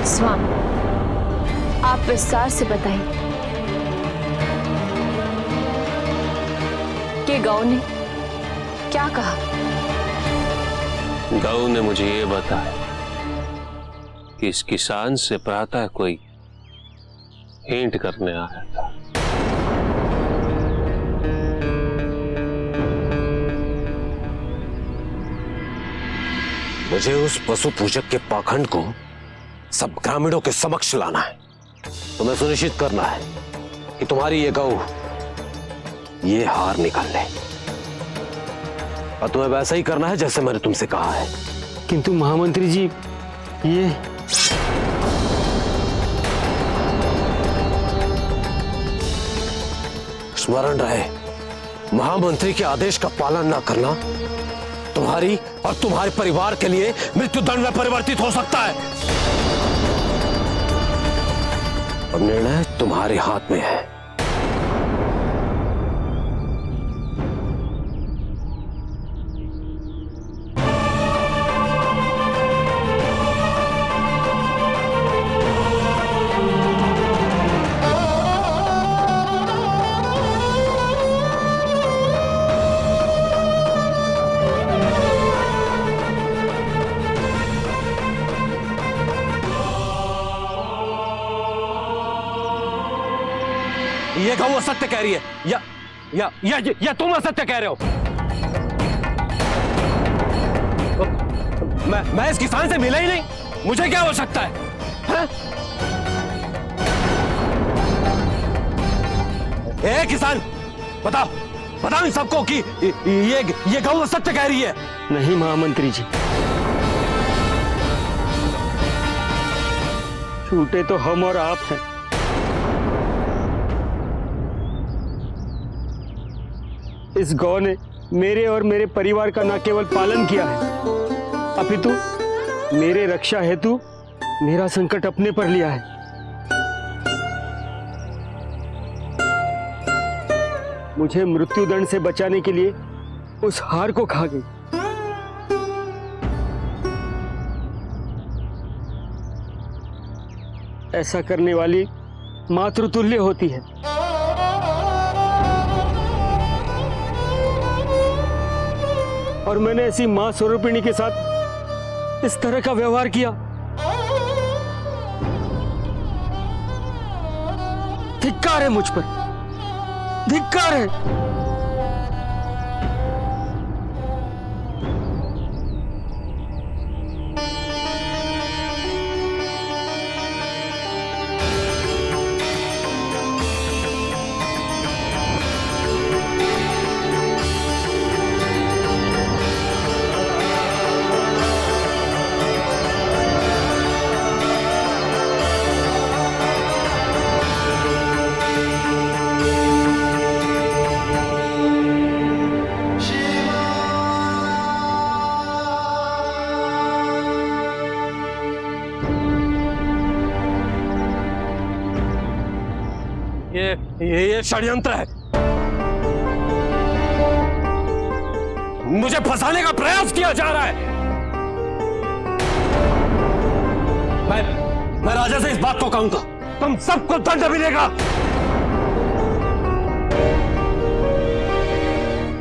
स्वामी, आप विस्तार से बताइए कि गौ ने क्या कहा? गौ ने मुझे ये बताया कि इस किसान से प्रातः कोई भेंट करने आया था। मुझे उस पशु पूजक के पाखंड को सब ग्रामीणों के समक्ष लाना है। तुम्हें सुनिश्चित करना है कि तुम्हारी ये गौ ये हार निकाल ले, और तुम्हें वैसा ही करना है जैसे मैंने तुमसे कहा है। किंतु महामंत्री जी, ये स्मरण रहे, महामंत्री के आदेश का पालन न करना तुम्हारी और तुम्हारे परिवार के लिए मृत्युदंड में परिवर्तित हो सकता है। अब निर्णय तुम्हारे हाथ में है। ये गौ असत्य कह रही है या तुम असत्य कह रहे हो? मैं इस किसान से मिला ही नहीं, मुझे क्या हो सकता है? ए किसान, बताओ इन सबको कि ये गौ असत्य कह रही है। नहीं महामंत्री जी, झूठे तो हम और आप हैं। इस गौ ने मेरे और मेरे परिवार का न केवल पालन किया है, अपितु मेरे रक्षा हेतु मेरा संकट अपने पर लिया है। मुझे मृत्युदंड से बचाने के लिए उस हार को खा गई। ऐसा करने वाली मातृतुल्य होती है। और मैंने ऐसी मां स्वरूपिणी के साथ इस तरह का व्यवहार किया। धिक्कार है मुझ पर, धिक्कार है। ये षड्यंत्र है। मुझे फंसाने का प्रयास किया जा रहा है। मैं राजा से इस बात को कहूंगा, तुम सबको दंड मिलेगा।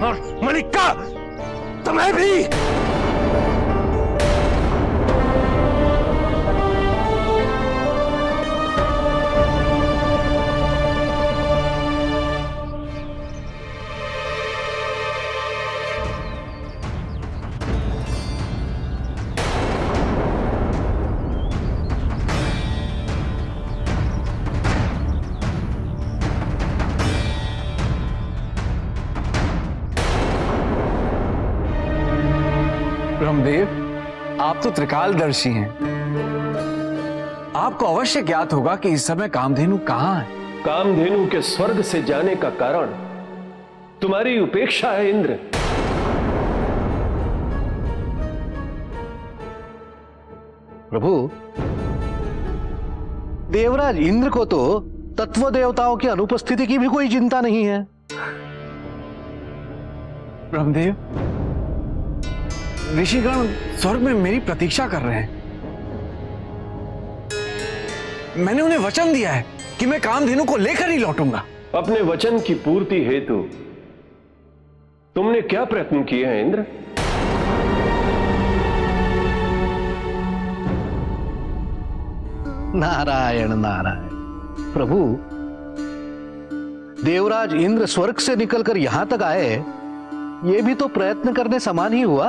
और मणिका, तुम्हें भी। ब्रह्मदेव, आप तो त्रिकालदर्शी हैं। आपको अवश्य ज्ञात होगा कि इस समय कामधेनु कहां है। कामधेनु के स्वर्ग से जाने का कारण तुम्हारी उपेक्षा है इंद्र। प्रभु, देवराज इंद्र को तो तत्व देवताओं की अनुपस्थिति की भी कोई चिंता नहीं है। ब्रह्मदेव, ऋषिगण स्वर्ग में मेरी प्रतीक्षा कर रहे हैं। मैंने उन्हें वचन दिया है कि मैं कामधेनु को लेकर ही लौटूंगा। अपने वचन की पूर्ति हेतु तुमने क्या प्रयत्न किए हैं इंद्र? नारायण नारायण। प्रभु, देवराज इंद्र स्वर्ग से निकलकर यहां तक आए, ये भी तो प्रयत्न करने समान ही हुआ।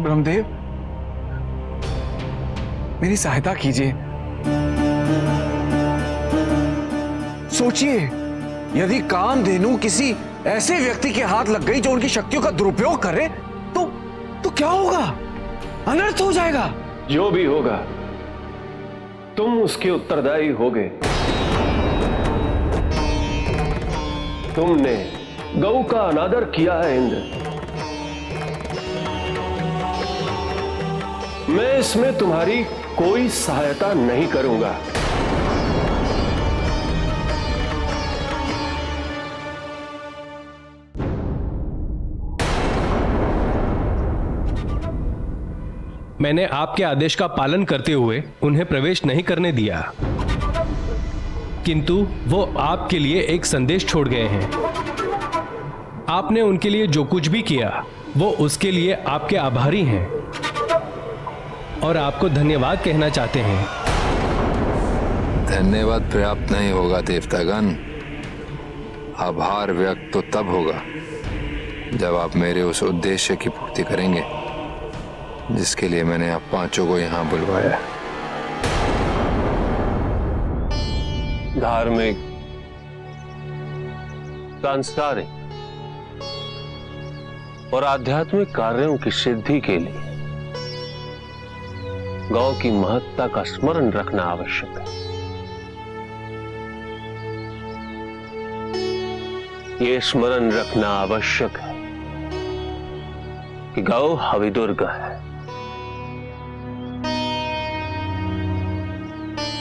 ब्रह्मदेव, मेरी सहायता कीजिए। सोचिए, यदि कामधेनु किसी ऐसे व्यक्ति के हाथ लग गई जो उनकी शक्तियों का दुरुपयोग करे तो क्या होगा? अनर्थ हो जाएगा। जो भी होगा तुम उसके उत्तरदायी होगे। तुमने गौ का अनादर किया है इंद्र। मैं इसमें तुम्हारी कोई सहायता नहीं करूंगा। मैंने आपके आदेश का पालन करते हुए उन्हें प्रवेश नहीं करने दिया, किंतु वो आपके लिए एक संदेश छोड़ गए हैं। आपने उनके लिए जो कुछ भी किया वो उसके लिए आपके आभारी हैं और आपको धन्यवाद कहना चाहते हैं। धन्यवाद पर्याप्त नहीं होगा देवतागण। आभार व्यक्त तो तब होगा जब आप मेरे उस उद्देश्य की पूर्ति करेंगे जिसके लिए मैंने आप पांचों को यहां बुलवाया। धार्मिक, सांस्कारिक और आध्यात्मिक कार्यों की सिद्धि के लिए गौ की महत्ता का स्मरण रखना आवश्यक है। ये स्मरण रखना आवश्यक है कि गौ हविदुर्ग है,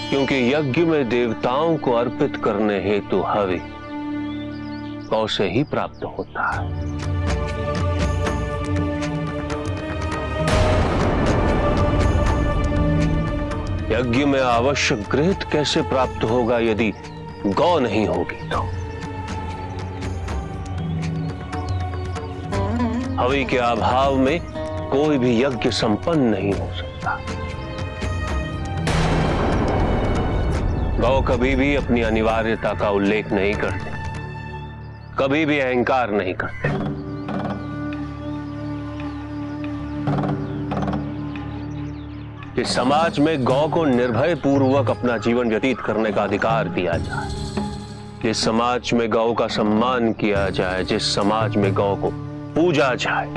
क्योंकि यज्ञ में देवताओं को अर्पित करने हेतु हवि गौ से ही प्राप्त होता है। यज्ञ में आवश्यक घृत कैसे प्राप्त होगा यदि गौ नहीं होगी तो? हवि के अभाव में कोई भी यज्ञ संपन्न नहीं हो सकता। गौ कभी भी अपनी अनिवार्यता का उल्लेख नहीं करते, कभी भी अहंकार नहीं करते। इस समाज में गौ को निर्भय पूर्वक अपना जीवन व्यतीत करने का अधिकार दिया जाए, जिस समाज में गौ का सम्मान किया जाए, जिस समाज में गौ को पूजा जाए,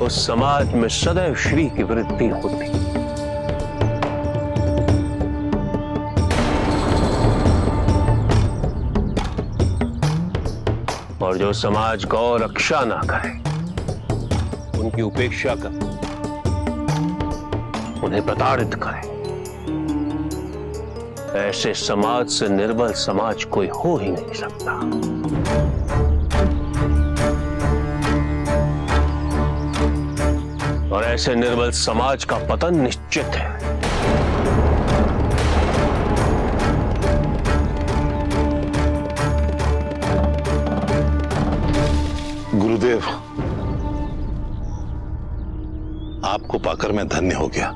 उस समाज में सदैव श्री की वृद्धि होती है। और जो समाज गौ रक्षा ना करे, उनकी उपेक्षा करे, उन्हें प्रताड़ित करे, ऐसे समाज से निर्बल समाज कोई हो ही नहीं सकता। और ऐसे निर्बल समाज का पतन निश्चित है। गुरुदेव, आपको पाकर मैं धन्य हो गया।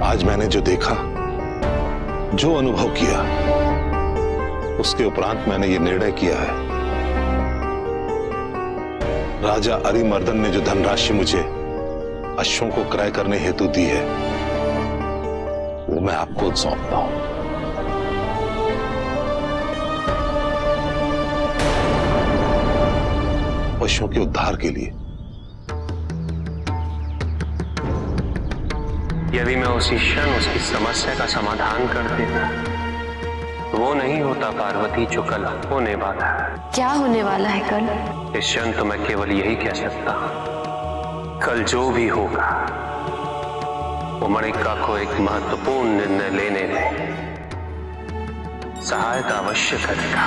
आज मैंने जो देखा, जो अनुभव किया, उसके उपरांत मैंने ये निर्णय किया है, राजा अरिमर्दन ने जो धनराशि मुझे अश्वों को क्रय करने हेतु दी है, वो मैं आपको सौंपता हूं। पशुओं के उद्धार के लिए। यदि मैं उसी क्षण उसकी समस्या का समाधान कर देता तो वो नहीं होता पार्वती जो कल होने वाला है। क्या होने वाला है कल? इस क्षण तो मैं केवल यही कह सकता हूं, कल जो भी होगा वो मणिका को एक महत्वपूर्ण निर्णय लेने में सहायता अवश्य करेगा।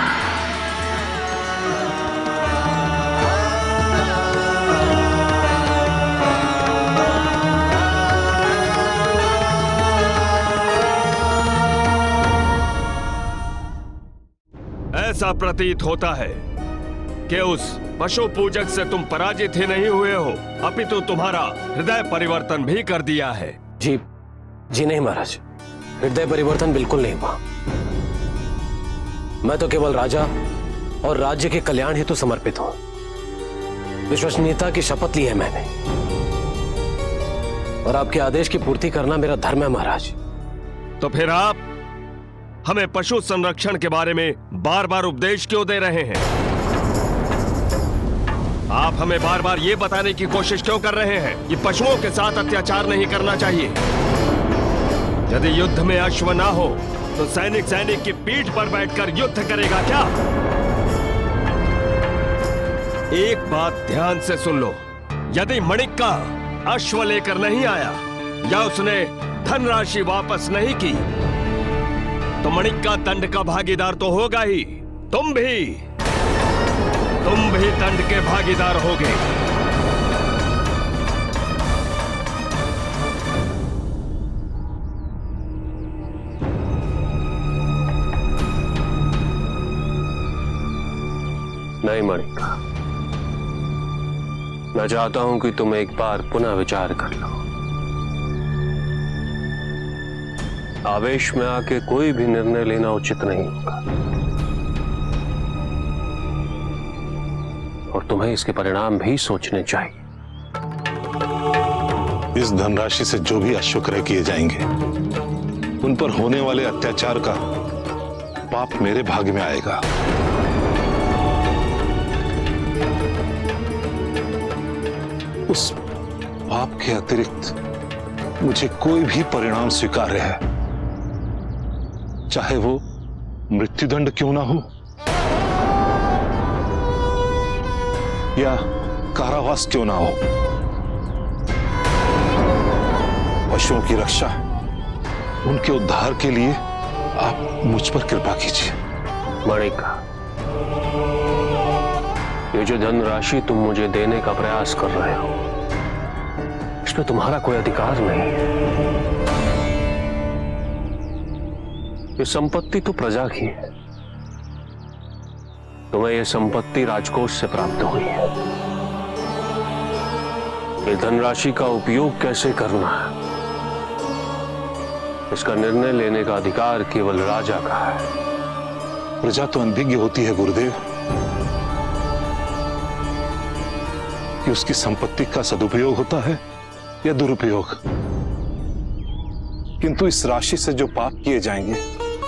ऐसा प्रतीत होता है कि उस पशु पूजक से तुम पराजित ही नहीं हुए हो, अपितु तुम्हारा हृदय परिवर्तन भी कर दिया है। जी नहीं महाराज, हृदय परिवर्तन बिल्कुल नहीं हुआ। मैं तो केवल राजा और राज्य के कल्याण हेतु समर्पित हूं। विश्वसनीयता की शपथ ली है मैंने, और आपके आदेश की पूर्ति करना मेरा धर्म है महाराज। तो फिर आप हमें पशु संरक्षण के बारे में बार बार उपदेश क्यों दे रहे हैं? आप हमें बार बार ये बताने की कोशिश क्यों कर रहे हैं कि पशुओं के साथ अत्याचार नहीं करना चाहिए? यदि युद्ध में अश्व ना हो तो सैनिक की पीठ पर बैठकर युद्ध करेगा क्या? एक बात ध्यान से सुन लो, यदि मणिक्का अश्व लेकर नहीं आया या उसने धनराशि वापस नहीं की तो मणिक्का दंड का भागीदार तो होगा ही, तुम भी दंड के भागीदार होगे। नहीं मणिक्का, मैं चाहता हूं कि तुम एक बार पुनः विचार कर लो। आवेश में आके कोई भी निर्णय लेना उचित नहीं होगा, और तुम्हें इसके परिणाम भी सोचने चाहिए। इस धनराशि से जो भी अश्व क्रय किए जाएंगे उन पर होने वाले अत्याचार का पाप मेरे भाग्य में आएगा। उस पाप के अतिरिक्त मुझे कोई भी परिणाम स्वीकार्य है, चाहे वो मृत्युदंड क्यों ना हो या कारावास क्यों ना हो। पशुओं की रक्षा, उनके उद्धार के लिए आप मुझ पर कृपा कीजिए। मणिक्का, ये जो धनराशि तुम मुझे देने का प्रयास कर रहे हो, इसमें तुम्हारा कोई अधिकार नहीं है। ये संपत्ति तो प्रजा की है। तुम्हें यह संपत्ति राजकोष से प्राप्त हुई है। ये धनराशि का उपयोग कैसे करना है, इसका निर्णय लेने का अधिकार केवल राजा का है। प्रजा तो अनभिज्ञ होती है गुरुदेव कि उसकी संपत्ति का सदुपयोग होता है या दुरुपयोग, किंतु इस राशि से जो पाप किए जाएंगे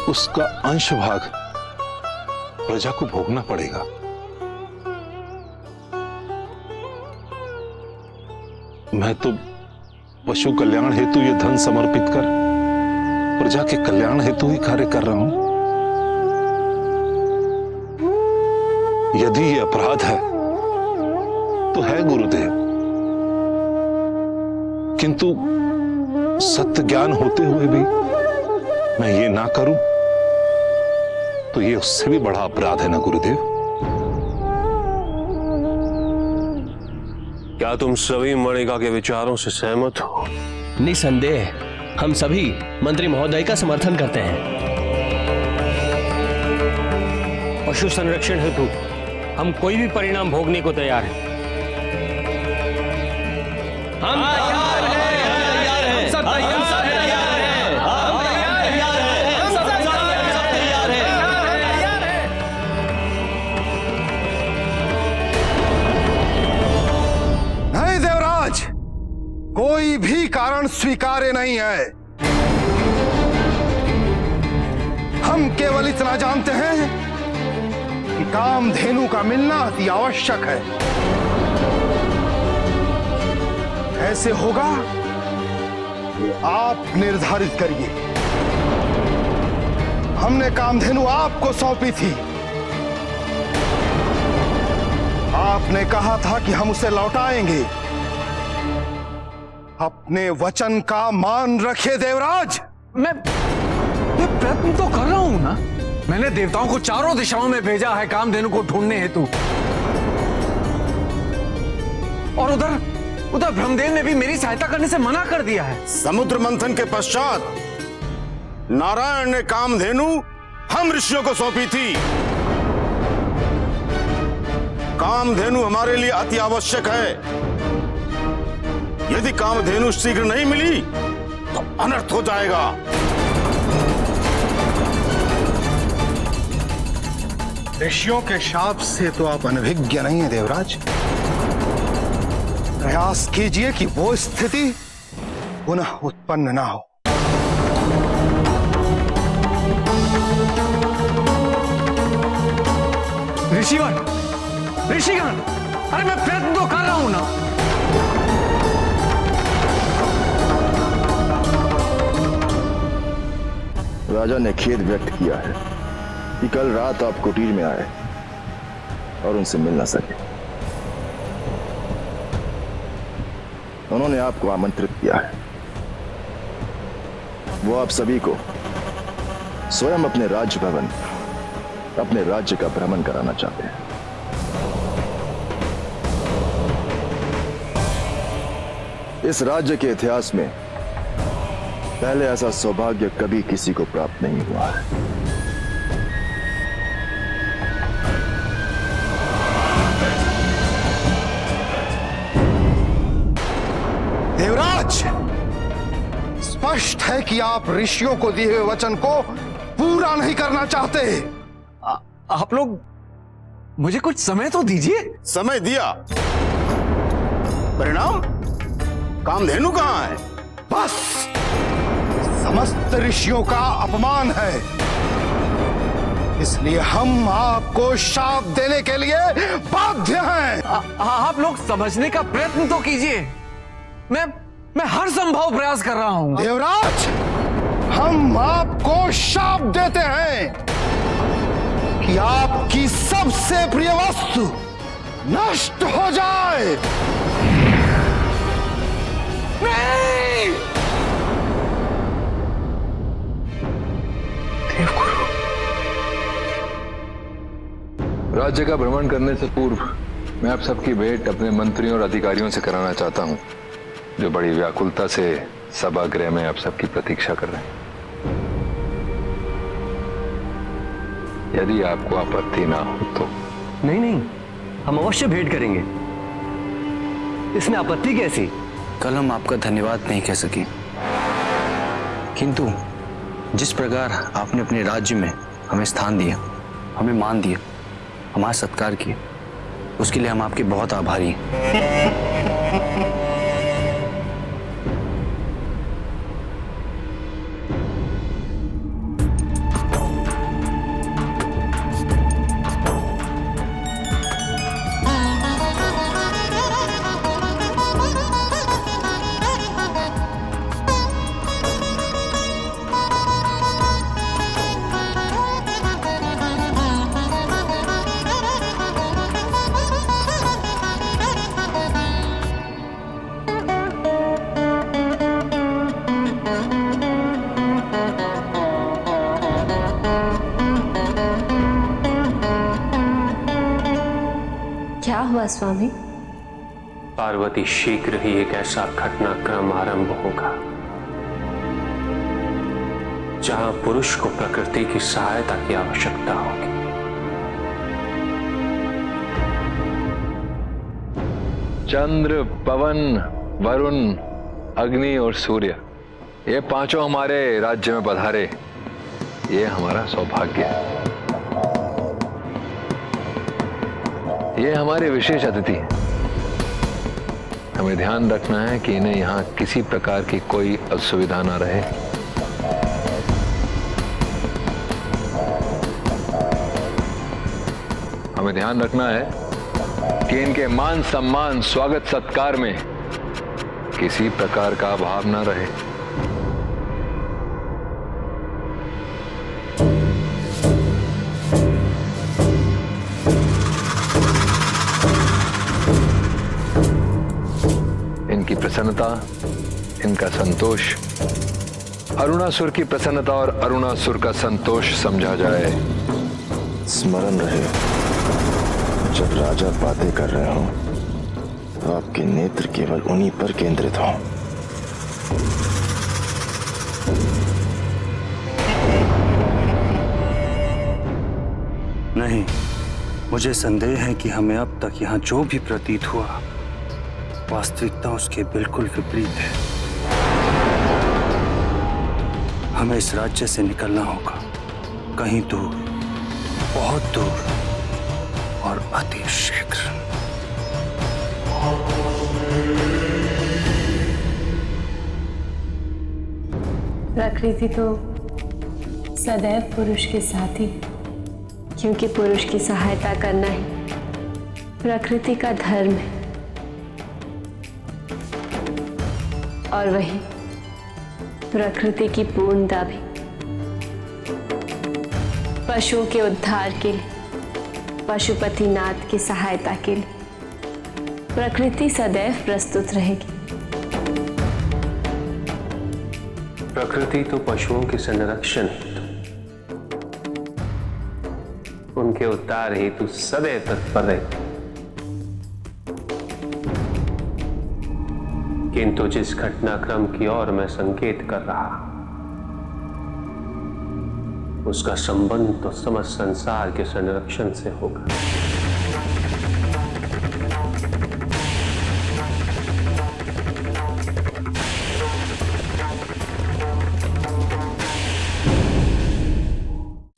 उसका अंश भाग प्रजा को भोगना पड़ेगा। मैं तो पशु कल्याण हेतु ये धन समर्पित कर प्रजा के कल्याण हेतु ही कार्य कर रहा हूं। यदि ये अपराध है तो है गुरुदेव, किंतु सत्य ज्ञान होते हुए भी मैं ये ना करूं तो ये उससे भी बड़ा अपराध है ना गुरुदेव। क्या तुम सभी मणिका के विचारों से सहमत हो? निसंदेह हम सभी मंत्री महोदय का समर्थन करते हैं। पशु संरक्षण हेतु हम कोई भी परिणाम भोगने को तैयार हैं। हम तैयार हैं, सब तैयार हैं, हम तैयार हैं, सब तैयार हैं। नहीं देवराज, कोई भी कारण स्वीकार्य नहीं है। हम केवल इतना जानते हैं कि कामधेनु का मिलना अति आवश्यक है। कैसे होगा आप निर्धारित करिए। हमने कामधेनु आपको सौंपी थी। आपने कहा था कि हम उसे लौटाएंगे। अपने वचन का मान रखिए देवराज। मैं प्रयत्न तो कर रहा हूं ना। मैंने देवताओं को चारों दिशाओं में भेजा है कामधेनु को ढूंढने हेतु, और उधर ब्रह्मदेव ने भी मेरी सहायता करने से मना कर दिया है। समुद्र मंथन के पश्चात नारायण ने कामधेनु हम ऋषियों को सौंपी थी। कामधेनु हमारे लिए अति आवश्यक है। यदि कामधेनु शीघ्र नहीं मिली तो अनर्थ हो जाएगा। ऋषियों के शाप से तो आप अनभिज्ञ नहीं है देवराज। प्रयास कीजिए कि वो स्थिति पुनः उत्पन्न ना हो। ऋषिगण, अरे मैं प्रयत्न तो कर रहा हूं ना। राजा ने खेद व्यक्त किया है कि कल रात आप कुटीर में आए और उनसे मिल न सके। उन्होंने आपको आमंत्रित किया है। वो आप सभी को स्वयं अपने राज भवन, अपने राज्य का भ्रमण कराना चाहते हैं। इस राज्य के इतिहास में पहले ऐसा सौभाग्य कभी किसी को प्राप्त नहीं हुआ है। देवराज, स्पष्ट है कि आप ऋषियों को दिए हुए वचन को पूरा नहीं करना चाहते। आप लोग मुझे कुछ समय तो दीजिए। समय दिया, परिणाम कामधेनु कहां है? बस समस्त ऋषियों का अपमान है, इसलिए हम आपको शाप देने के लिए बाध्य हैं। आप लोग समझने का प्रयत्न तो कीजिए। मैं हर संभव प्रयास कर रहा हूं। देवराज, हम आपको शाप देते हैं कि आपकी सबसे प्रिय वस्तु नष्ट हो जाए। नहीं! राज्य का भ्रमण करने से पूर्व मैं आप सबकी भेंट अपने मंत्रियों और अधिकारियों से कराना चाहता हूं, जो बड़ी व्याकुलता से सभागृह में आप सबकी प्रतीक्षा कर रहे हैं। यदि आपको आपत्ति ना हो तो। नहीं, हम अवश्य भेंट करेंगे। इसमें आपत्ति कैसी? कल हम आपका धन्यवाद नहीं कह सके, किंतु जिस प्रकार आपने अपने राज्य में हमें स्थान दिया, हमें मान दिया, हमारा सत्कार किया, उसके लिए हम आपके बहुत आभारी हैं। क्या हुआ स्वामी? पार्वती, शीघ्र ही एक ऐसा घटनाक्रम आरंभ होगा जहां पुरुष को प्रकृति की सहायता की आवश्यकता होगी। चंद्र, पवन, वरुण, अग्नि और सूर्य, ये पांचों हमारे राज्य में पधारे, ये हमारा सौभाग्य है। ये हमारे विशेष अतिथि हैं। हमें ध्यान रखना है कि इन्हें यहाँ किसी प्रकार की कोई असुविधा ना रहे। हमें ध्यान रखना है कि इनके मान सम्मान, स्वागत सत्कार में किसी प्रकार का अभाव ना रहे। इनकी प्रसन्नता, इनका संतोष अरुणासुर की प्रसन्नता और अरुणासुर का संतोष समझा जाए। स्मरण रहे, जब राजा बातें कर रहे हो तो आपके नेत्र केवल उन्हीं पर केंद्रित हों। नहीं, मुझे संदेह है कि हमें अब तक यहाँ जो भी प्रतीत हुआ, वास्तविकता उसके बिल्कुल विपरीत है। हमें इस राज्य से निकलना होगा, कहीं दूर, बहुत दूर और अति शीघ्र। प्रकृति तो सदैव पुरुष के साथ ही, क्योंकि पुरुष की सहायता करना ही प्रकृति का धर्म है। और वही प्रकृति की पूर्णता भी पशुओं के उद्धार के लिए, पशुपतिनाथ की सहायता के लिए प्रकृति सदैव प्रस्तुत रहेगी। प्रकृति तो पशुओं के संरक्षण हेतु, उनके उद्धार हेतु सदैव तत्पर रहती, किंतु जिस घटनाक्रम की ओर मैं संकेत कर रहा, उसका संबंध तो समस्त संसार के संरक्षण से होगा।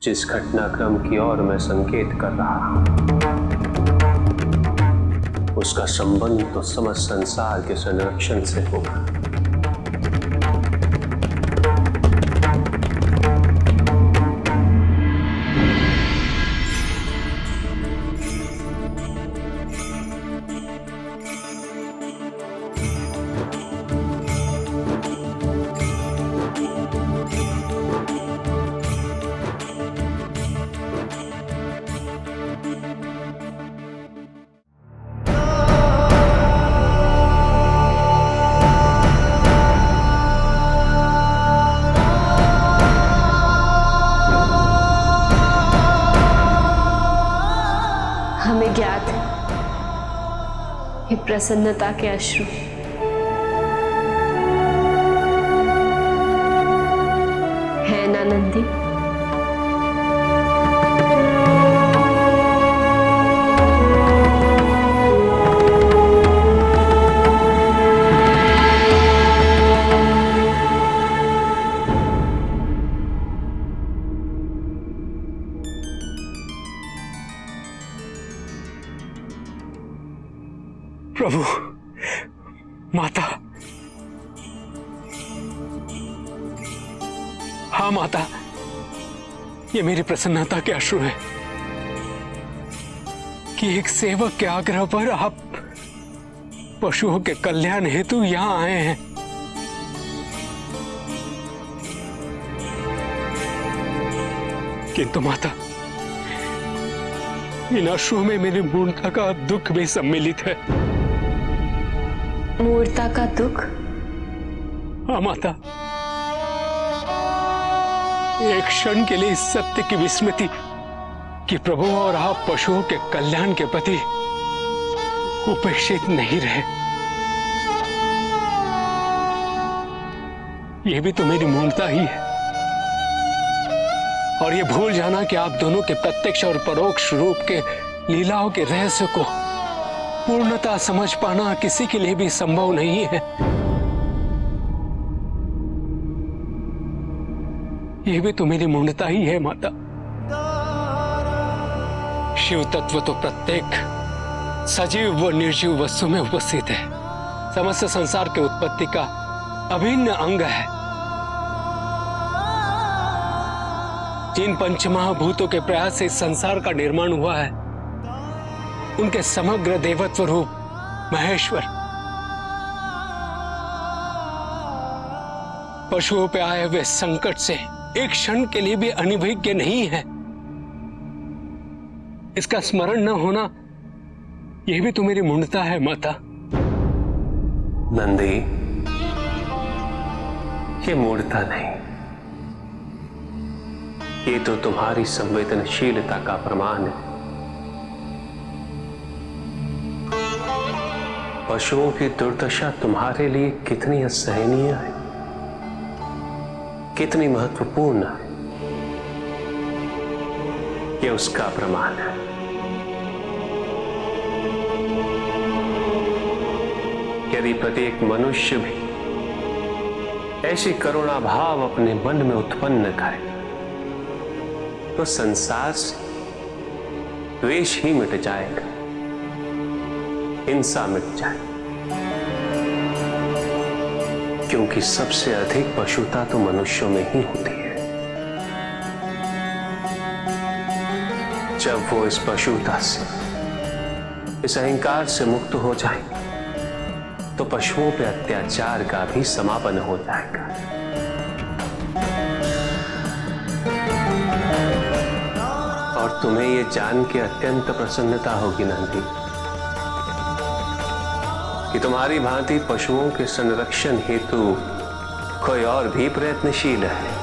जिस घटनाक्रम की ओर मैं संकेत कर रहा, उसका संबंध तो समस्त संसार के संरक्षण से होगा। हमें ज्ञात है ये प्रसन्नता के अश्रु है ना नंदी? प्रभु, माता, हाँ माता, ये मेरी प्रसन्नता के अश्रु है कि एक सेवक के आग्रह पर आप पशुओं के कल्याण हेतु यहां आए हैं। किंतु माता, इन अश्रुओं में मेरी मूर्ता का दुख भी सम्मिलित है। मूर्ता का दुख? हाँ माता, एक क्षण के लिए इस सत्य की विस्मृति कि प्रभु और आप पशुओं के कल्याण के प्रति उपेक्षित नहीं रहे, यह भी तो मेरी मूर्ता ही है। और ये भूल जाना कि आप दोनों के प्रत्यक्ष और परोक्ष रूप के लीलाओं के रहस्य को पूर्णतः समझ पाना किसी के लिए भी संभव नहीं है। यह भी तो मेरी मूर्णता ही है माता। शिव तत्व तो प्रत्येक सजीव व निर्जीव वस्तु में उपस्थित है, समस्त संसार के उत्पत्ति का अभिन्न अंग है। जिन पंचमहाभूतों के प्रयास से इस संसार का निर्माण हुआ है, उनके समग्र देवत्व रूप महेश्वर पशुओं पे आए हुए संकट से एक क्षण के लिए भी अनिभिज्ञ नहीं है। इसका स्मरण न होना यह भी तो मेरी मूर्णता है माता। नंदी, ये मूर्णता नहीं, ये तो तुम्हारी संवेदनशीलता का प्रमाण है। पशुओं की दुर्दशा तुम्हारे लिए कितनी असहनीय है, कितनी महत्वपूर्ण है, ये उसका प्रमाण है। यदि प्रत्येक मनुष्य भी ऐसी करुणा भाव अपने मन में उत्पन्न करे तो संसार से द्वेष ही मिट जाएगा, हिंसा मिट जाएगी। क्योंकि सबसे अधिक पशुता तो मनुष्यों में ही होती है। जब वो इस पशुता से, इस अहंकार से मुक्त हो जाए तो पशुओं पे अत्याचार का भी समापन हो जाएगा। और तुम्हें ये जान के अत्यंत प्रसन्नता होगी नंदी कि तुम्हारी भांति पशुओं के संरक्षण हेतु कोई और भी प्रयत्नशील है।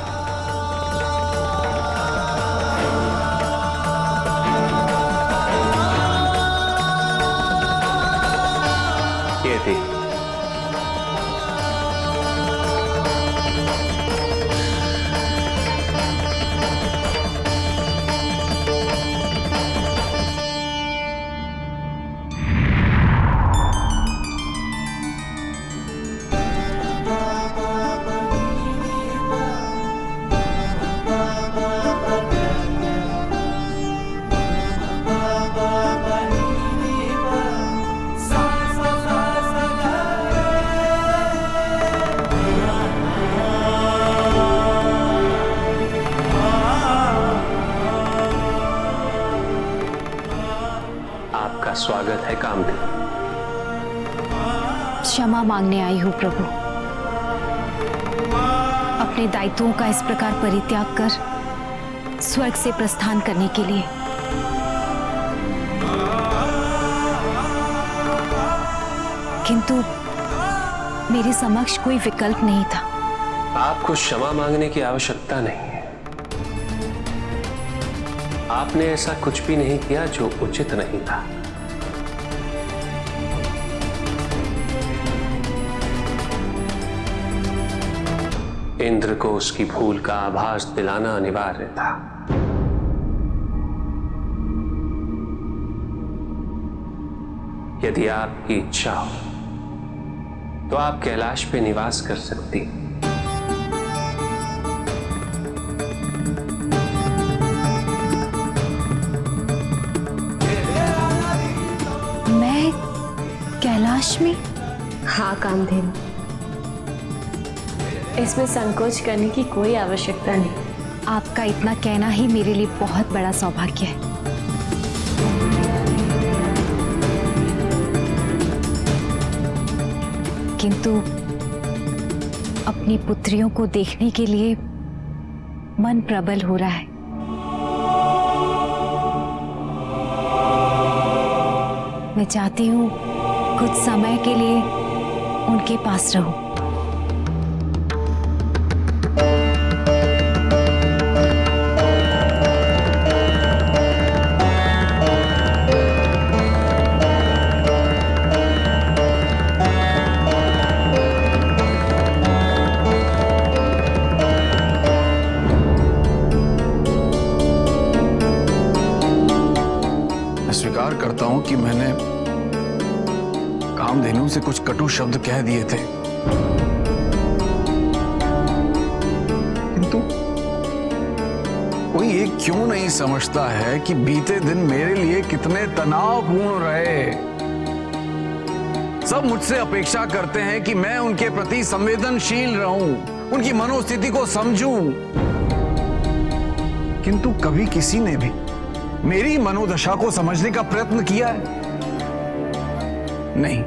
ये देख, स्वागत है कामदेव। क्षमा मांगने आई हूं प्रभु, अपने दायित्वों का इस प्रकार परित्याग कर स्वर्ग से प्रस्थान करने के लिए। किंतु मेरे समक्ष कोई विकल्प नहीं था। आपको क्षमा मांगने की आवश्यकता नहीं है। आपने ऐसा कुछ भी नहीं किया जो उचित नहीं था। इंद्र को उसकी भूल का आभास दिलाना अनिवार्य था। यदि आपकी इच्छा हो तो आप कैलाश पे निवास कर सकती। मैं कैलाश में? हाँ कामधेनु, इसमें संकोच करने की कोई आवश्यकता नहीं। आपका इतना कहना ही मेरे लिए बहुत बड़ा सौभाग्य है। किंतु अपनी पुत्रियों को देखने के लिए मन प्रबल हो रहा है। मैं चाहती हूँ कुछ समय के लिए उनके पास रहूं। स्वीकार करता हूं कि मैंने कामधेनु से कुछ कटु शब्द कह दिए थे, किंतु कोई ये क्यों नहीं समझता है कि बीते दिन मेरे लिए कितने तनावपूर्ण रहे। सब मुझसे अपेक्षा करते हैं कि मैं उनके प्रति संवेदनशील रहूं, उनकी मनोस्थिति को समझूं, किंतु कभी किसी ने भी मेरी मनोदशा को समझने का प्रयत्न किया है? नहीं।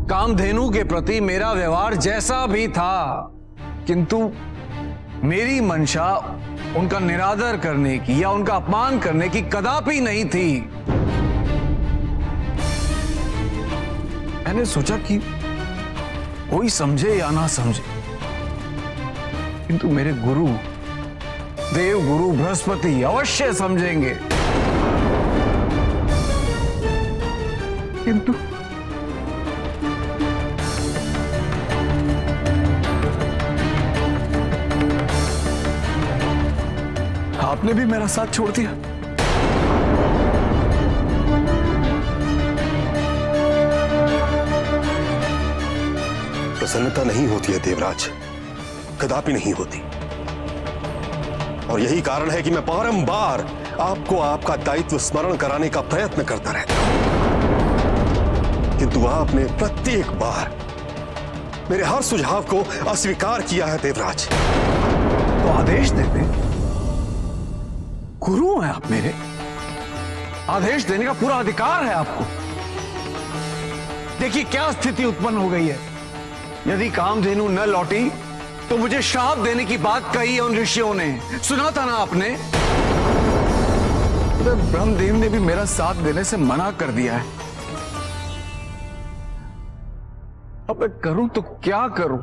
कामधेनु के प्रति मेरा व्यवहार जैसा भी था, किंतु मेरी मंशा उनका निरादर करने की या उनका अपमान करने की कदापि नहीं थी। मैंने सोचा कि कोई समझे या ना समझे, किंतु मेरे गुरु देव गुरु बृहस्पति अवश्य समझेंगे। किंतु आपने भी मेरा साथ छोड़ दिया। प्रसन्नता नहीं होती है देवराज, कदापि नहीं होती। और यही कारण है कि मैं बारंबार आपको आपका दायित्व स्मरण कराने का प्रयत्न करता रहता हूं, किंतु आपने प्रत्येक बार मेरे हर सुझाव को अस्वीकार किया है देवराज। तो आदेश देते, गुरु हैं आप मेरे, आदेश देने का पूरा अधिकार है आपको। देखिए क्या स्थिति उत्पन्न हो गई है। यदि कामधेनु न लौटी तो मुझे श्राप देने की बात कही है उन ऋषियों ने, सुना था ना आपने। तो ब्रह्मदेव ने भी मेरा साथ देने से मना कर दिया है। अब मैं करूं तो क्या करूं,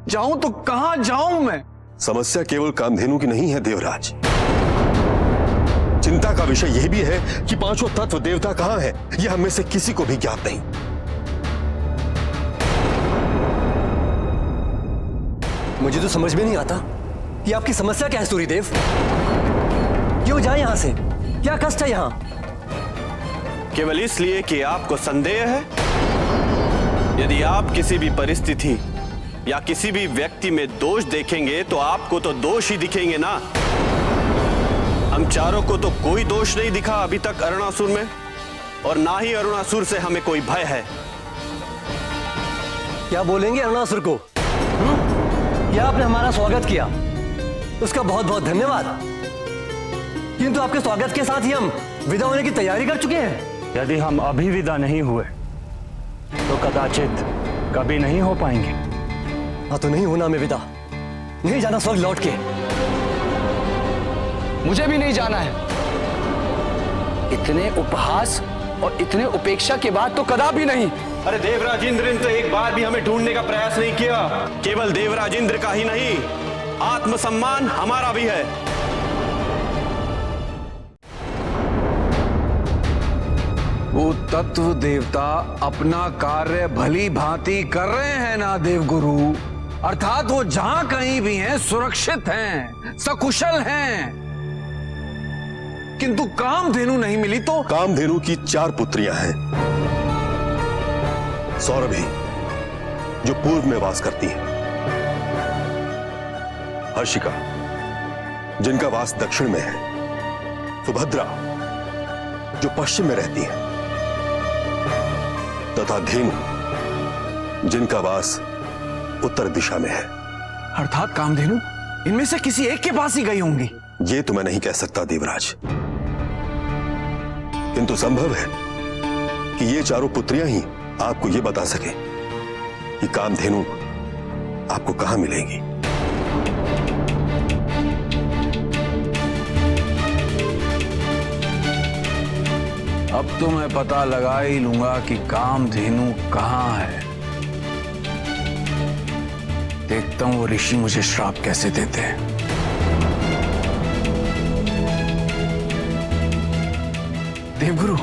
जाऊं तो कहां जाऊं मैं? समस्या केवल कामधेनु की नहीं है देवराज, चिंता का विषय यह भी है कि पांचों तत्व देवता कहां है, यह हमें से किसी को भी ज्ञात नहीं। मुझे तो समझ में नहीं आता कि आपकी समस्या क्या है सूर्यदेव। क्यों जाए यहां से, क्या कष्ट है यहां? केवल इसलिए कि आपको संदेह है। यदि आप किसी भी परिस्थिति या किसी भी व्यक्ति में दोष देखेंगे तो आपको तो दोष ही दिखेंगे ना। हम चारों को तो कोई दोष नहीं दिखा अभी तक अरुणासुर में, और ना ही अरुणासुर से हमें कोई भय है। क्या बोलेंगे अरुणासुर को? क्या आपने हमारा स्वागत किया, उसका बहुत बहुत धन्यवाद। किंतु आपके स्वागत के साथ ही हम विदा होने की तैयारी कर चुके हैं। यदि हम अभी विदा नहीं हुए तो कदाचित कभी नहीं हो पाएंगे। हाँ तो नहीं होना मैं विदा, नहीं जाना स्वर्ग लौट के। मुझे भी नहीं जाना है। इतने उपहास और इतने उपेक्षा के बाद तो कदापि नहीं। अरे देवराज इंद्र ने तो एक बार भी हमें ढूंढने का प्रयास नहीं किया। केवल देवराज इंद्र का ही नहीं, आत्मसम्मान हमारा भी है। वो तत्व देवता अपना कार्य भली भांति कर रहे हैं ना देवगुरु, अर्थात वो जहां कहीं भी हैं सुरक्षित हैं, सकुशल हैं। किंतु कामधेनु नहीं मिली तो? कामधेनु की 4 पुत्रियां हैं। सौरभी जो पूर्व में वास करती है, हर्षिका जिनका वास दक्षिण में है, सुभद्रा जो पश्चिम में रहती है, तथा धेनु जिनका वास उत्तर दिशा में है। अर्थात कामधेनु इनमें से किसी एक के पास ही गई होंगी। ये तो मैं नहीं कह सकता देवराज, किंतु संभव है कि ये चारों पुत्रियां ही आपको ये बता सके कि कामधेनु आपको कहां मिलेगी। अब तो मैं पता लगा ही लूंगा कि कामधेनु कहां है। देखता हूं वो ऋषि मुझे श्राप कैसे देते हैं। देवगुरु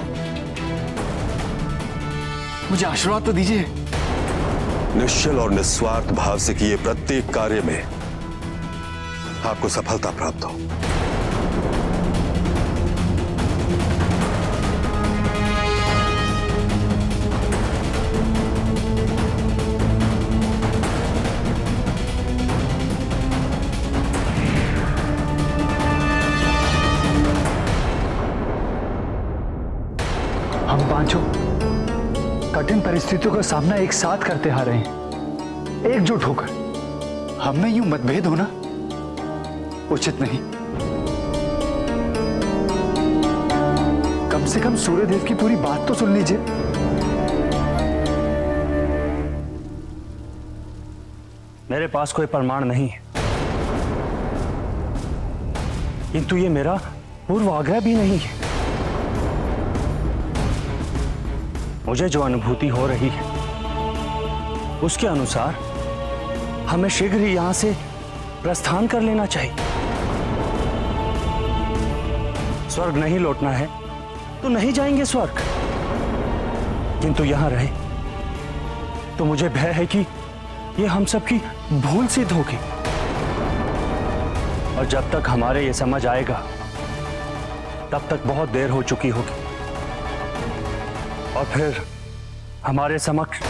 मुझे आशीर्वाद तो दीजिए। निश्चल और निस्वार्थ भाव से किए प्रत्येक कार्य में आपको सफलता प्राप्त हो। हम पांचों कठिन परिस्थितियों का सामना एक साथ करते आ रहे हैं, एकजुट होकर। हम में यूं मतभेद होना उचित नहीं। कम से कम सूर्यदेव की पूरी बात तो सुन लीजिए। मेरे पास कोई प्रमाण नहीं है, किंतु ये मेरा पूर्वाग्रह भी नहीं है। मुझे जो अनुभूति हो रही है उसके अनुसार हमें शीघ्र ही यहां से प्रस्थान कर लेना चाहिए। स्वर्ग नहीं लौटना है तो नहीं जाएंगे स्वर्ग, किंतु यहां रहे तो मुझे भय है कि ये हम सबकी भूल सिद्ध होगी, और जब तक हमारे ये समझ आएगा तब तक बहुत देर हो चुकी होगी, और फिर हमारे समक्ष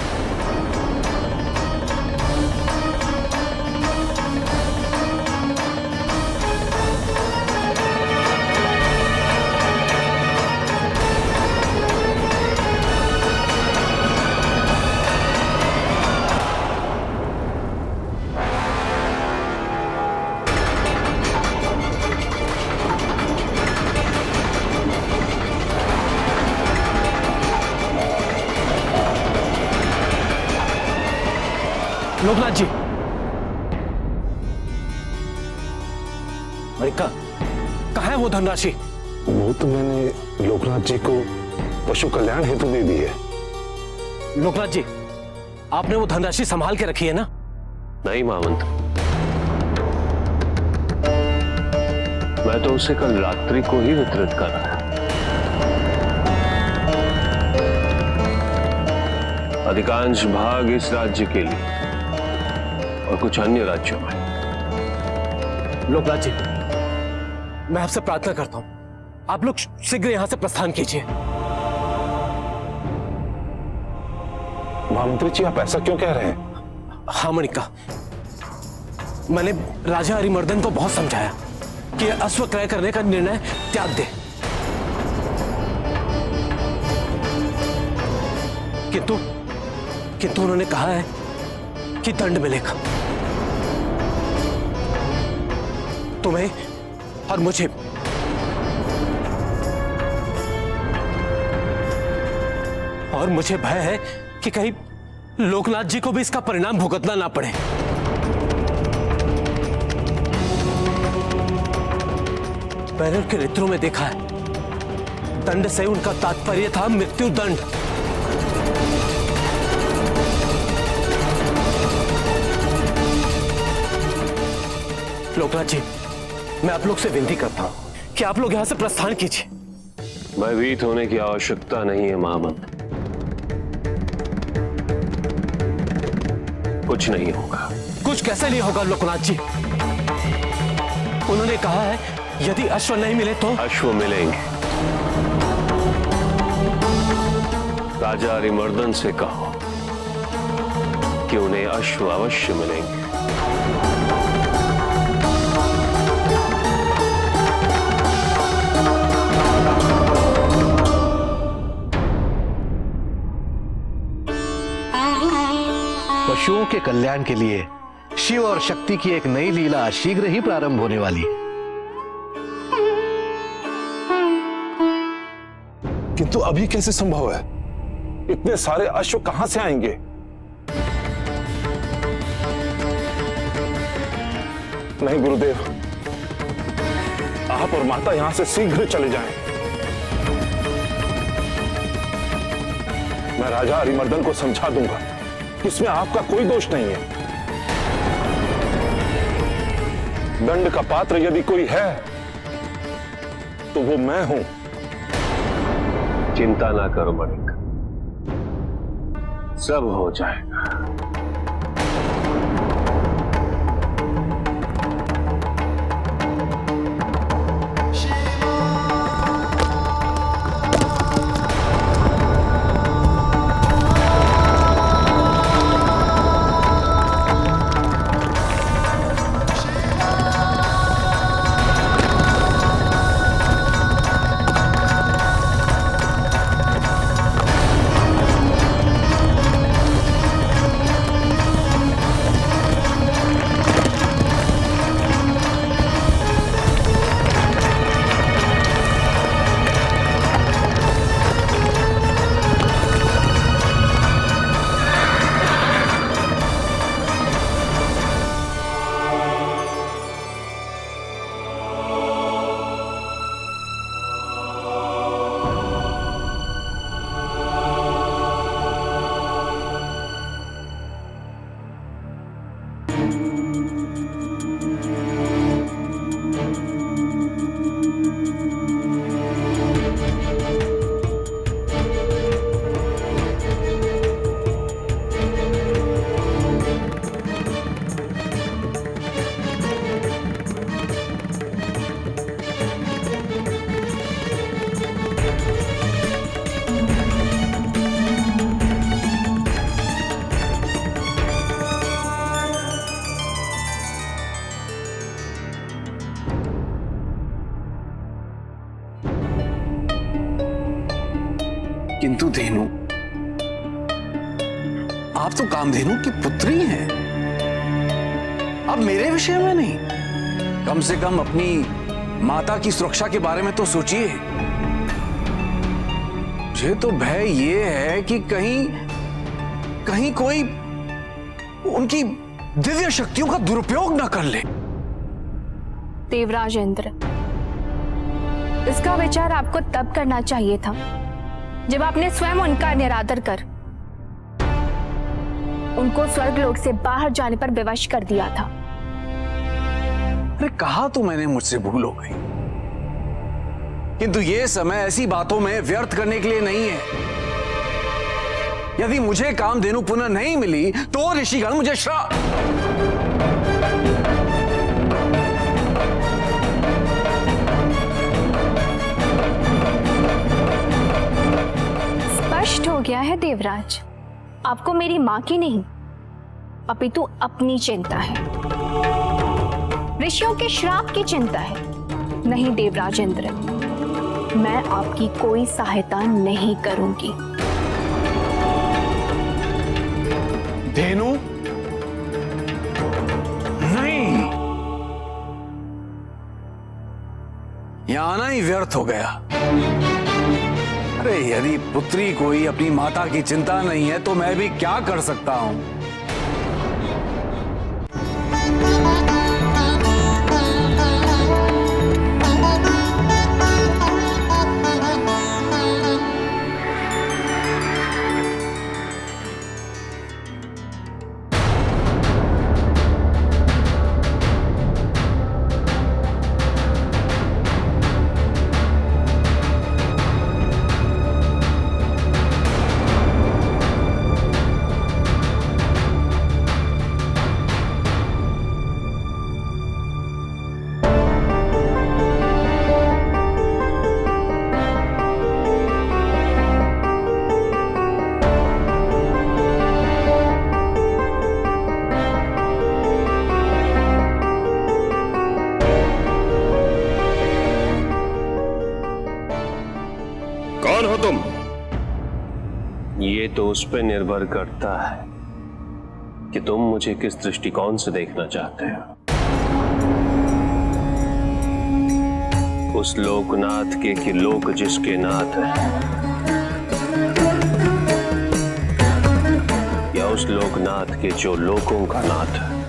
लोकनाथ जी, मणिका, कहाँ है वो धनराशि? वो तो मैंने लोकनाथ जी को पशु कल्याण हेतु दे दी है। लोकनाथ जी, आपने वो धनराशि संभाल के रखी है ना? नहीं मामंत, मैं तो उसे कल रात्रि को ही वितरित कर रहा था। अधिकांश भाग इस राज्य के लिए और कुछ अन्य राज्यों में। लोकनाथ जी, मैं आपसे प्रार्थना करता हूं, आप लोग शीघ्र यहां से प्रस्थान कीजिए। महामंत्री जी, आप ऐसा क्यों कह रहे हैं? हाँ मणिका, मैंने राजा अरिमर्दन को बहुत समझाया कि अश्व क्रय करने का निर्णय त्याग दे, किंतु उन्होंने कहा है कि दंड मिलेगा। तुम्हें और मुझे भय है कि कहीं लोकनाथ जी को भी इसका परिणाम भुगतना ना पड़े। मैंने उनके रित्रों में देखा है, दंड से उनका तात्पर्य था मृत्यु दंड। लोकनाथ जी, मैं आप लोग से विनती करता हूं कि आप लोग यहां से प्रस्थान कीजिए। भयभीत होने की आवश्यकता नहीं है महामंत्री, कुछ नहीं होगा। कुछ कैसे नहीं होगा लोकनाथ जी? उन्होंने कहा है यदि अश्व नहीं मिले तो अश्व मिलेंगे। राजा अरिमर्दन से कहो कि उन्हें अश्व अवश्य मिलेंगे। पशुओं के कल्याण के लिए शिव और शक्ति की एक नई लीला शीघ्र ही प्रारंभ होने वाली है। किंतु अभी कैसे संभव है? इतने सारे अश्व कहां से आएंगे? नहीं गुरुदेव, आप और माता यहां से शीघ्र चले जाएं। मैं राजा अरिमर्दन को समझा दूंगा कि इसमें आपका कोई दोष नहीं है। दंड का पात्र यदि कोई है तो वो मैं हूं। चिंता ना करो मणिक, सब हो जाएगा। किंतु धेनु, आप तो कामधेनु की पुत्री हैं। अब मेरे विषय में नहीं, कम से कम अपनी माता की सुरक्षा के बारे में तो सोचिए। मुझे तो भय ये है कि कहीं कोई उनकी दिव्य शक्तियों का दुरुपयोग ना कर ले। देवराज इंद्र, इसका विचार आपको तब करना चाहिए था जब आपने स्वयं उनका निरादर कर उनको स्वर्गलोक से बाहर जाने पर विवश कर दिया था। अरे कहा तो मैंने मुझसे भूल हो गई, किंतु यह समय ऐसी बातों में व्यर्थ करने के लिए नहीं है। यदि मुझे कामधेनु पुनः नहीं मिली तो ऋषिगण मुझे श्राप। स्पष्ट हो गया है देवराज, आपको मेरी मां की नहीं अपितु अपनी चिंता है, ऋषियों के श्राप की चिंता है। नहीं देवराज इंद्र, मैं आपकी कोई सहायता नहीं करूंगी। धेनु, नहीं, यहां आना ही व्यर्थ हो गया। अरे यदि पुत्री कोई अपनी माता की चिंता नहीं है तो मैं भी क्या कर सकता हूं। कौन हो तुम? ये तो उस पर निर्भर करता है कि तुम मुझे किस दृष्टिकोण से देखना चाहते हो। उस लोकनाथ के कि लोक जिसके नाथ है, या उस लोकनाथ के जो लोकों का नाथ है।